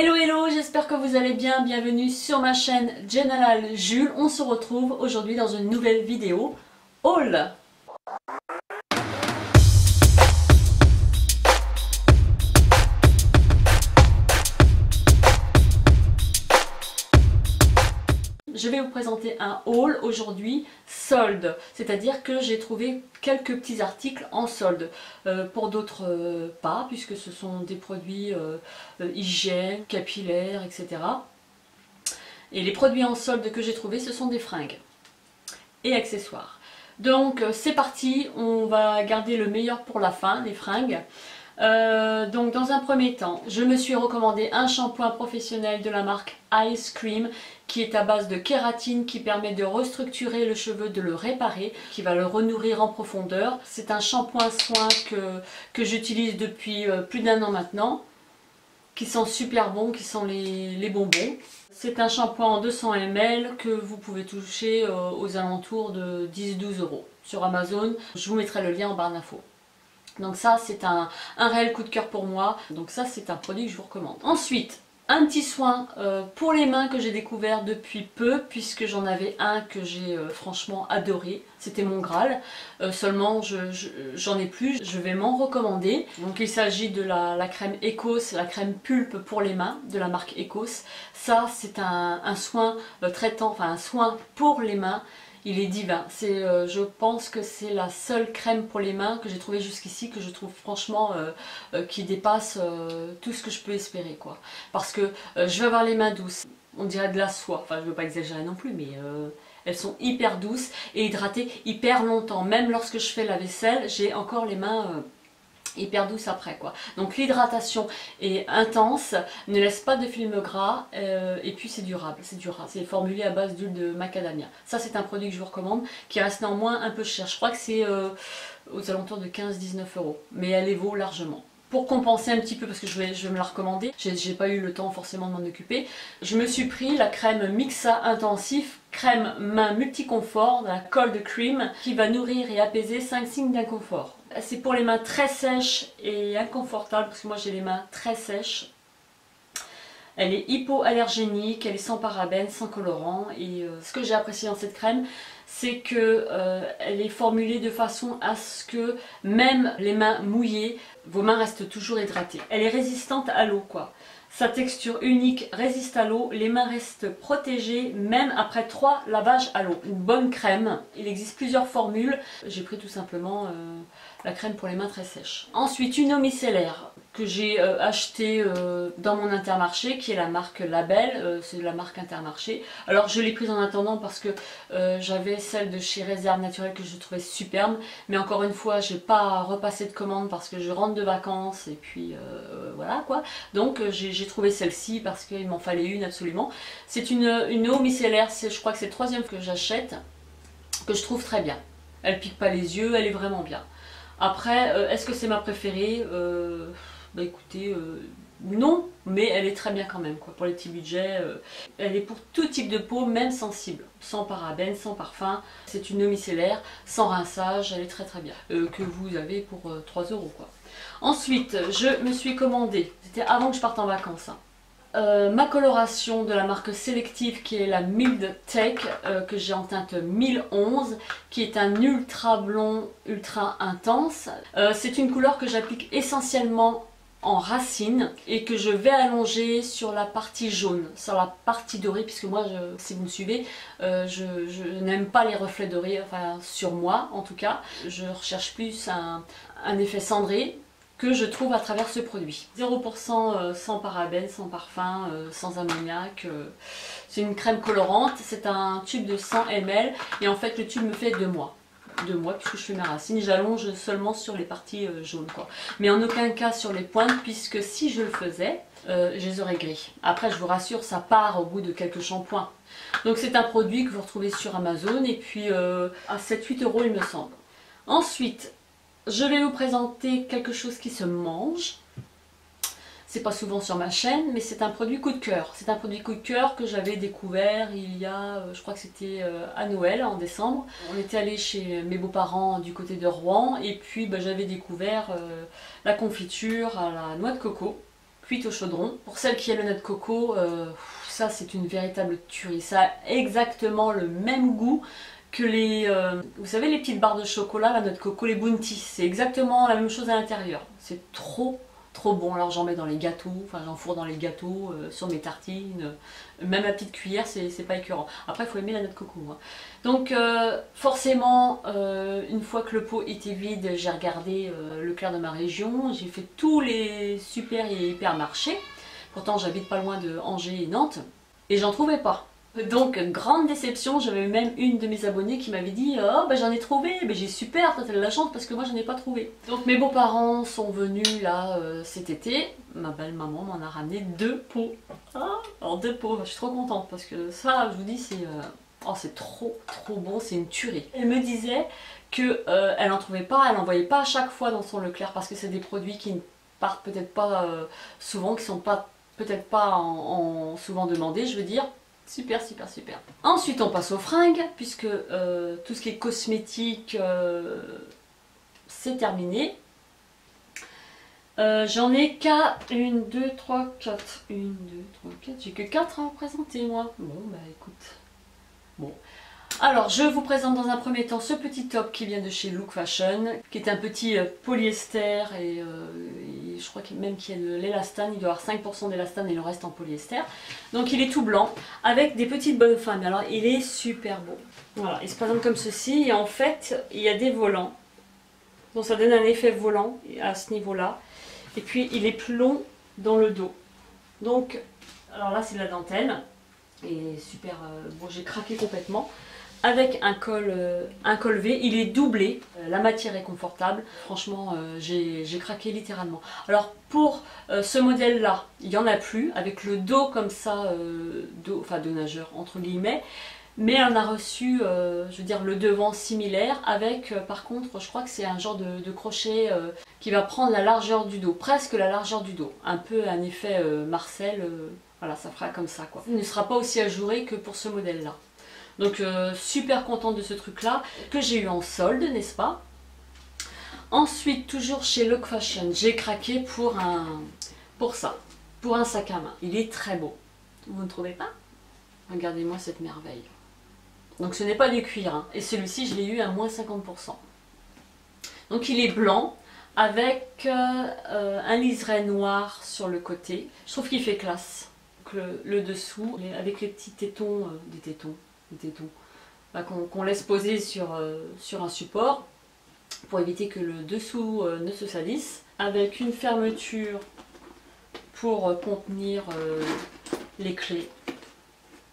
Hello hello, j'espère que vous allez bien, bienvenue sur ma chaîne General Jules. On se retrouve aujourd'hui dans une nouvelle vidéo haul. Je vais vous présenter un haul aujourd'hui solde, c'est-à-dire que j'ai trouvé quelques petits articles en solde. Pour d'autres pas, puisque ce sont des produits hygiène, capillaires, etc. Et les produits en solde que j'ai trouvés, ce sont des fringues et accessoires. Donc c'est parti, on va garder le meilleur pour la fin, les fringues. Donc dans un premier temps, je me suis recommandé un shampoing professionnel de la marque Ice Cream qui est à base de kératine qui permet de restructurer le cheveu, de le réparer, qui va le renourrir en profondeur. C'est un shampoing soin que j'utilise depuis plus d'1 an maintenant, qui sent super bon, qui sent les bonbons. C'est un shampoing en 200 ml que vous pouvez toucher aux alentours de 10-12 € sur Amazon. Je vous mettrai le lien en barre d'infos. Donc ça c'est un réel coup de cœur pour moi, donc ça c'est un produit que je vous recommande. Ensuite, un petit soin pour les mains que j'ai découvert depuis peu, puisque j'en avais un que j'ai franchement adoré, c'était mon Graal, seulement j'en ai plus, je vais m'en recommander. Donc il s'agit de la crème Ecos, la crème pulpe pour les mains de la marque Ecos. Ça c'est un soin traitant, enfin un soin pour les mains. Il est divin, je pense que c'est la seule crème pour les mains que j'ai trouvée jusqu'ici, que je trouve franchement qui dépasse tout ce que je peux espérer, quoi. Parce que je vais avoir les mains douces, on dirait de la soie, enfin je ne veux pas exagérer non plus, mais elles sont hyper douces et hydratées hyper longtemps. Même lorsque je fais la vaisselle, j'ai encore les mains hyper douce après, quoi. Donc l'hydratation est intense, ne laisse pas de film gras et puis c'est durable, c'est formulé à base d'huile de macadamia. Ça c'est un produit que je vous recommande, qui reste néanmoins un peu cher. Je crois que c'est aux alentours de 15-19 €, mais elle les vaut largement. Pour compenser un petit peu, parce que je vais me la recommander, j'ai pas eu le temps forcément de m'en occuper, je me suis pris la crème Mixa Intensif, crème main multiconfort, la Cold Cream, qui va nourrir et apaiser 5 signes d'inconfort. C'est pour les mains très sèches et inconfortables, parce que moi j'ai les mains très sèches. Elle est hypoallergénique, elle est sans parabènes, sans colorant, et ce que j'ai apprécié dans cette crème, c'est que elle est formulée de façon à ce que même les mains mouillées, vos mains restent toujours hydratées. Elle est résistante à l'eau, quoi. Sa texture unique résiste à l'eau, les mains restent protégées même après 3 lavages à l'eau. Une bonne crème, il existe plusieurs formules. J'ai pris tout simplement la crème pour les mains très sèches. Ensuite, une eau micellaire que j'ai achetée dans mon Intermarché, qui est la marque Label, c'est la marque Intermarché. Alors je l'ai prise en attendant parce que j'avais celle de chez Réserve Naturelle que je trouvais superbe, mais encore une fois j'ai pas repassé de commande parce que je rentre de vacances et puis voilà, quoi. Donc j'ai trouvé celle-ci parce qu'il m'en fallait une absolument. C'est une eau micellaire, je crois que c'est le 3e que j'achète, que je trouve très bien. Elle pique pas les yeux, elle est vraiment bien. Après, est-ce que c'est ma préférée? Bah écoutez, non, mais elle est très bien quand même, quoi. Pour les petits budgets, elle est pour tout type de peau, même sensible, sans parabènes, sans parfum. C'est une eau micellaire, sans rinçage, elle est très très bien, que vous avez pour 3 €, quoi. Ensuite, je me suis commandé, c'était avant que je parte en vacances, hein, ma coloration de la marque Selective, qui est la Mild Tech, que j'ai en teinte 1011, qui est un ultra blond, ultra intense. C'est une couleur que j'applique essentiellement en racine et que je vais allonger sur la partie jaune, sur la partie dorée, puisque moi, si vous me suivez, je n'aime pas les reflets dorés, enfin sur moi en tout cas. Je recherche plus un effet cendré que je trouve à travers ce produit. 0% sans parabènes, sans parfum, sans ammoniac. C'est une crème colorante, c'est un tube de 100 ml et en fait le tube me fait 2 mois. 2 mois puisque je fais mes racines, j'allonge seulement sur les parties jaunes, quoi. Mais en aucun cas sur les pointes, puisque si je le faisais, je les aurais gris. Après je vous rassure, ça part au bout de quelques shampoings. Donc c'est un produit que vous retrouvez sur Amazon et puis à 7-8 € il me semble. Ensuite, je vais vous présenter quelque chose qui se mange. C'est pas souvent sur ma chaîne, mais c'est un produit coup de cœur. C'est un produit coup de cœur que j'avais découvert il y a, je crois que c'était à Noël, en décembre. On était allé chez mes beaux-parents du côté de Rouen, et puis j'avais découvert la confiture à la noix de coco. cuite au chaudron. Pour celle qui a le noix de coco, ça c'est une véritable tuerie. Ça a exactement le même goût que les... vous savez les petites barres de chocolat, la noix de coco, les Bounty. C'est exactement la même chose à l'intérieur. C'est trop bon. Alors j'en mets dans les gâteaux, enfin j'en fourre dans les gâteaux, sur mes tartines. Même la petite cuillère, c'est pas écœurant. Après il faut aimer la noix de coco. Hein. Donc forcément, une fois que le pot était vide, j'ai regardé Leclerc de ma région. J'ai fait tous les super et hypermarchés. Pourtant j'habite pas loin de Angers et Nantes. Et j'en trouvais pas. Donc grande déception, j'avais même une de mes abonnées qui m'avait dit oh bah j'en ai trouvé, mais j'ai super, toi t'as de la chance parce que moi j'en ai pas trouvé. Donc mes beaux-parents sont venus là cet été, ma belle maman m'en a ramené 2 pots. Ah, alors 2 pots, je suis trop contente parce que ça je vous dis c'est oh, c'est trop bon, c'est une tuerie. Elle me disait que elle n'en trouvait pas, elle n'en voyait pas à chaque fois dans son Leclerc parce que c'est des produits qui ne partent peut-être pas souvent, qui sont pas peut-être pas souvent demandés, je veux dire. Super. Ensuite on passe aux fringues, puisque tout ce qui est cosmétique, c'est terminé. J'en ai qu'à 1, 2, 3, 4. 1, 2, 3, 4. J'ai que 4 à présenter moi. Bon bah écoute. Bon. Alors je vous présente dans un premier temps ce petit top qui vient de chez Look Fashion, qui est un petit polyester et je crois même qu'il y a de l'élastane, il doit y avoir 5% d'élastane et le reste en polyester. Donc il est tout blanc avec des petites bonnes femmes. Alors il est super beau. Voilà, il se présente comme ceci et en fait il y a des volants. Donc ça donne un effet volant à ce niveau-là. Et puis il est plus long dans le dos. Donc alors là c'est de la dentelle et super bon, j'ai craqué complètement. Avec un col V, il est doublé, la matière est confortable, franchement j'ai craqué littéralement. Alors pour ce modèle là, il n'y en a plus, avec le dos comme ça, enfin de nageur entre guillemets, mais on a reçu, je veux dire le devant similaire, avec par contre je crois que c'est un genre de crochet qui va prendre la largeur du dos, presque la largeur du dos, un peu un effet Marcel, voilà ça fera comme ça quoi. Il ne sera pas aussi ajouré que pour ce modèle là. Donc super contente de ce truc là, que j'ai eu en solde, n'est-ce pas? Ensuite, toujours chez Look Fashion, j'ai craqué pour ça, pour un sac à main. Il est très beau. Vous ne trouvez pas? Regardez-moi cette merveille. Donc ce n'est pas du cuir, hein. Et celui-ci je l'ai eu à moins 50%. Donc il est blanc, avec un liseré noir sur le côté. Je trouve qu'il fait classe. Donc, le dessous, avec les petits tétons, des tétons, bah, qu'on laisse poser sur un support pour éviter que le dessous ne se salisse, avec une fermeture pour contenir les clés,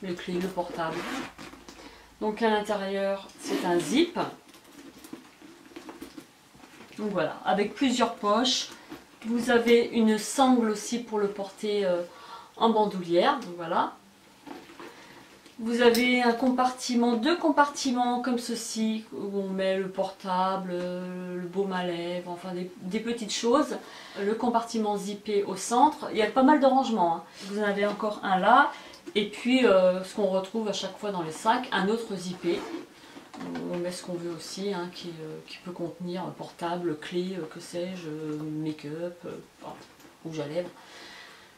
le portable. Donc à l'intérieur c'est un zip, donc voilà, avec plusieurs poches. Vous avez une sangle aussi pour le porter en bandoulière, donc voilà. Vous avez un compartiment, 2 compartiments comme ceci, où on met le portable, le baume à lèvres, enfin des petites choses. Le compartiment zippé au centre, il y a pas mal de rangements, hein. Vous en avez encore un là, et puis ce qu'on retrouve à chaque fois dans les sacs, un autre zippé. On met ce qu'on veut aussi, hein, qui peut contenir portable, clé, que sais-je, make-up, rouge à lèvres.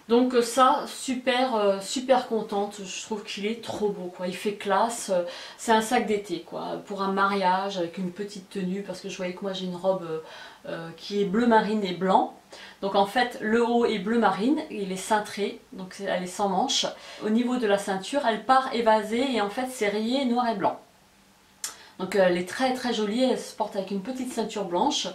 Donc ça, super contente, je trouve qu'il est trop beau, quoi. Il fait classe, c'est un sac d'été, quoi, pour un mariage avec une petite tenue, parce que je voyais que moi j'ai une robe qui est bleu marine et blanc. Donc en fait le haut est bleu marine, il est cintré, donc elle est sans manches. Au niveau de la ceinture, elle part évasée et en fait c'est rayé noir et blanc. Donc elle est très jolie, elle se porte avec une petite ceinture blanche.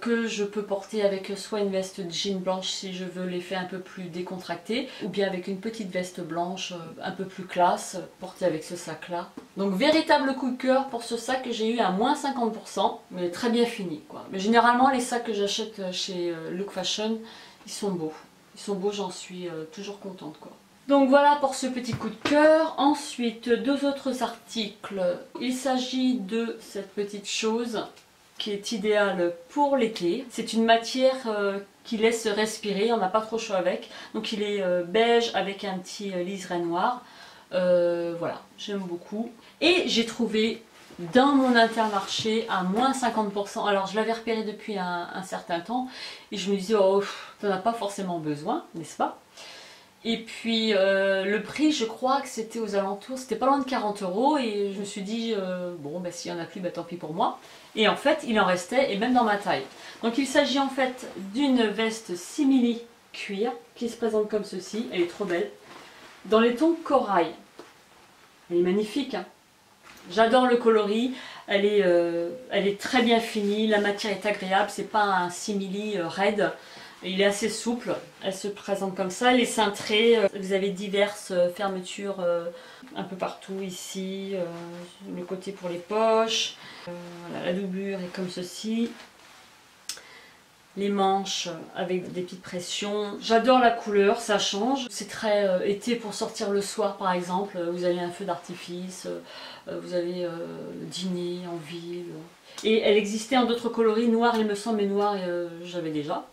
Que je peux porter avec soit une veste jean blanche si je veux l'effet un peu plus décontracté, ou bien avec une petite veste blanche un peu plus classe, portée avec ce sac là. Donc véritable coup de cœur pour ce sac que j'ai eu à moins 50%, mais très bien fini, quoi. Mais généralement les sacs que j'achète chez Look Fashion, ils sont beaux, j'en suis toujours contente, quoi. Donc voilà pour ce petit coup de cœur. Ensuite 2 autres articles, il s'agit de cette petite chose qui est idéal pour les clés. C'est une matière qui laisse respirer, on n'a pas trop chaud avec. Donc il est beige avec un petit liseré noir. Voilà, j'aime beaucoup. Et j'ai trouvé dans mon Intermarché à moins 50%. Alors je l'avais repéré depuis un certain temps et je me disais, oh, t'en as pas forcément besoin, n'est-ce pas? Et puis le prix, je crois que c'était aux alentours, c'était pas loin de 40 € et je me suis dit, bon, bah, s'il n'y en a plus, bah, tant pis pour moi. Et en fait, il en restait, et même dans ma taille. Donc il s'agit en fait d'une veste simili cuir qui se présente comme ceci, elle est trop belle, dans les tons corail. Elle est magnifique, hein. J'adore le coloris, elle est très bien finie, la matière est agréable, c'est pas un simili raide, il est assez souple, elle se présente comme ça, elle est cintrée, vous avez diverses fermetures un peu partout ici, le côté pour les poches, voilà, la doublure est comme ceci. Les manches avec des petites pressions. J'adore la couleur, ça change. C'est très été pour sortir le soir par exemple. Vous avez un feu d'artifice, vous avez le dîner en ville. Et elle existait en d'autres coloris, noir il me semble, mais noir j'avais déjà.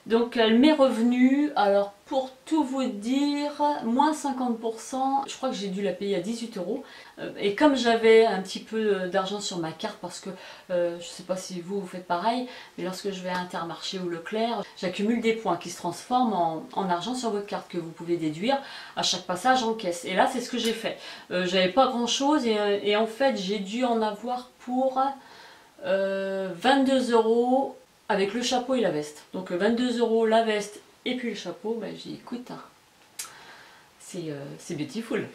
Donc elle m'est revenue, alors pour tout vous dire, moins 50%, je crois que j'ai dû la payer à 18 €. Et comme j'avais un petit peu d'argent sur ma carte, parce que je ne sais pas si vous faites pareil, mais lorsque je vais à Intermarché ou Leclerc, j'accumule des points qui se transforment en argent sur votre carte que vous pouvez déduire à chaque passage en caisse. Et là c'est ce que j'ai fait. J'avais pas grand chose et en fait j'ai dû en avoir pour 22 € avec le chapeau et la veste. Donc 22 € la veste et puis le chapeau, ben, j'ai dit écoute, hein, c'est beautiful.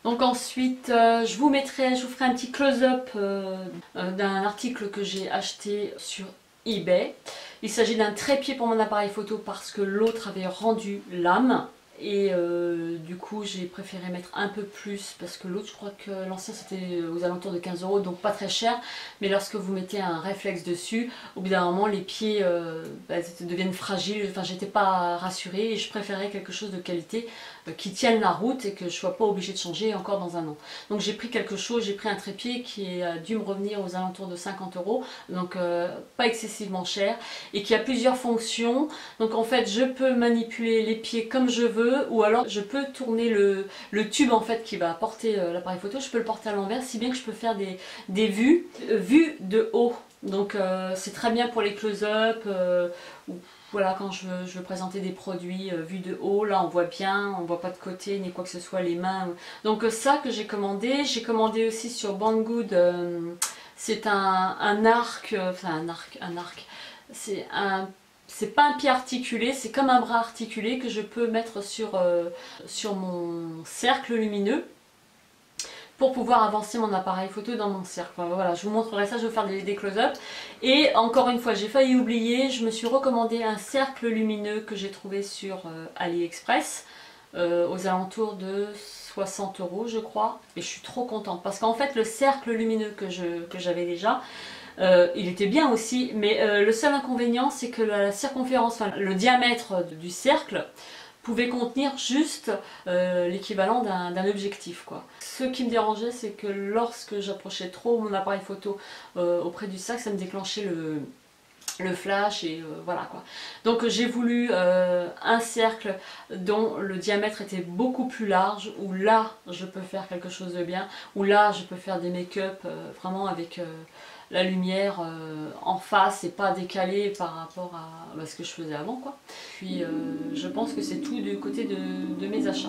Donc ensuite, je vous ferai un petit close-up d'un article que j'ai acheté sur eBay. Il s'agit d'un trépied pour mon appareil photo parce que l'autre avait rendu l'âme. Et du coup j'ai préféré mettre un peu plus parce que l'autre, je crois que l'ancien c'était aux alentours de 15 €, donc pas très cher. Mais lorsque vous mettez un réflexe dessus, au bout d'un moment les pieds deviennent fragiles. Enfin, j'étais pas rassurée et je préférais quelque chose de qualité qui tienne la route et que je sois pas obligée de changer encore dans un an. Donc j'ai pris quelque chose, j'ai pris un trépied qui a dû me revenir aux alentours de 50 €, donc pas excessivement cher et qui a plusieurs fonctions. Donc en fait je peux manipuler les pieds comme je veux, ou alors je peux tourner le tube en fait qui va porter l'appareil photo, je peux le porter à l'envers, si bien que je peux faire des vues de haut. Donc c'est très bien pour les close-up, voilà, quand je veux présenter des produits vus de haut, là on voit bien, on voit pas de côté ni quoi que ce soit, les mains. Donc ça que j'ai commandé aussi sur Banggood, c'est un arc, enfin un arc, c'est pas un pied articulé, c'est comme un bras articulé que je peux mettre sur mon cercle lumineux pour pouvoir avancer mon appareil photo dans mon cercle. Enfin, voilà, je vous montrerai ça, je vais faire des close-up. Et encore une fois, j'ai failli oublier, je me suis recommandé un cercle lumineux que j'ai trouvé sur AliExpress aux alentours de 60 € je crois. Et je suis trop contente parce qu'en fait le cercle lumineux que j'avais déjà, il était bien aussi, mais le seul inconvénient c'est que la circonférence, enfin le diamètre du cercle pouvait contenir juste l'équivalent d'un objectif, quoi. Ce qui me dérangeait, c'est que lorsque j'approchais trop mon appareil photo auprès du sac, ça me déclenchait le flash et voilà quoi. Donc j'ai voulu un cercle dont le diamètre était beaucoup plus large, où là je peux faire quelque chose de bien, où là je peux faire des make-up vraiment avec la lumière en face et pas décalée par rapport à ce que je faisais avant, quoi. Puis je pense que c'est tout du côté de mes achats.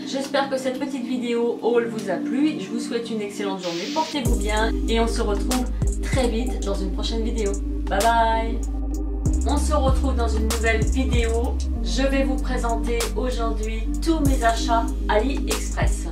J'espère que cette petite vidéo haul vous a plu. Je vous souhaite une excellente journée, portez-vous bien et on se retrouve très vite dans une prochaine vidéo. Bye bye. On se retrouve dans une nouvelle vidéo. Je vais vous présenter aujourd'hui tous mes achats AliExpress.